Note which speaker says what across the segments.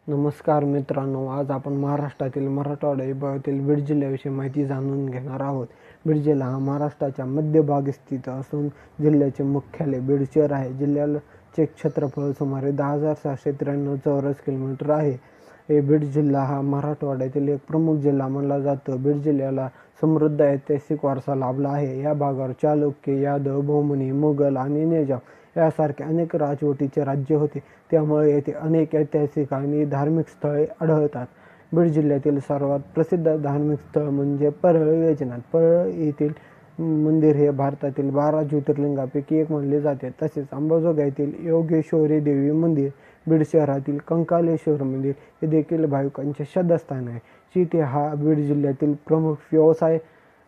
Speaker 1: नमस्कार मित्रांनो, आज आपण महाराष्ट्रातील मराठवाडा विभागातील बीड जिल्ह्याविषयी माहिती जाणून घेणार आहोत. बीड जिल्हा हा महाराष्ट्राच्या मध्यभागी स्थित असून जिल्ह्याचे मुख्यालय बीड शहर आहे. जिल्ह्याचे क्षेत्रफळ सुमारे 10,693 चौरस किलोमीटर आहे. बीड जिल्हा हा मराठवाड्यातील एक प्रमुख जिल्हा मानला जातो. बीड जिल्ह्याला समृद्ध ऐतिहासिक वारसा लाभला आहे. या भागावर चालुक्य, यादव, बहमनी, मुघल आणि निजाम यासारखे अनेक राजवटीचे राज्य होते. त्यामुळे येथे अनेक ऐतिहासिक आणि धार्मिक स्थळे आढळतात. बीड जिल्ह्यातील सर्वात प्रसिद्ध धार्मिक स्थळ म्हणजे परळ वैजनाथ. परळ येथील मंदिर हे भारतातील 12 ज्योतिर्लिंगापैकी एक मानले जाते. तसेच अंबाजोगाई येथील योगेश्वरी देवी मंदिर, बीड शहरातील कंकालेश्वर मंदिर हे देखील भाविकांचे श्रद्धास्थान आहे. शेती हा बीड जिल्ह्यातील प्रमुख व्यवसाय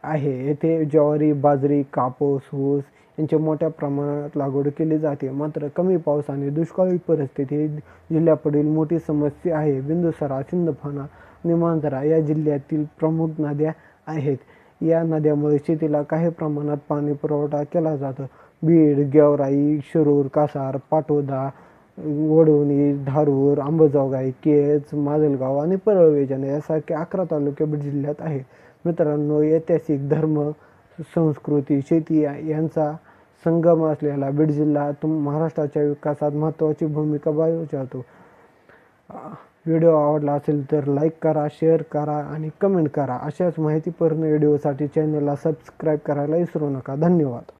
Speaker 1: आहे. येथे ज्वारी, बाजरी, कापूस, ऊस यांची मोठ्या प्रमाणात लागवड केली जाते. मात्र कमी पाऊस आणि दुष्काळी परिस्थिती ही जिल्ह्यापुढील मोठी समस्या आहे. बिंदुसरा, सिंदफणा आणि मांजरा या जिल्ह्यातील प्रमुख नद्या आहेत. या नद्यांमुळे शेतीला काही प्रमाणात पाणी पुरवठा केला जातो. बीड, गेवराई, शिरूर, कासार, पाटोदा, वडवणी, धारूर, अंबाजोगाई, केज, माजलगाव आणि परळ वैजनाथ यासारखे 11 तालुके बीड जिल्ह्यात आहेत. मित्रांनो, ऐतिहासिक, धर्म, संस्कृती, शेती यांचा संगम असलेला बीड जिल्हा महाराष्ट्राच्या विकासात महत्त्वाची भूमिका बजावतो. व्हिडिओ आवडला असेल तर लाईक करा, शेअर करा आणि कमेंट करा. अशाच माहितीपूर्ण व्हिडिओसाठी चॅनलला सबस्क्राईब करायला विसरू नका. धन्यवाद.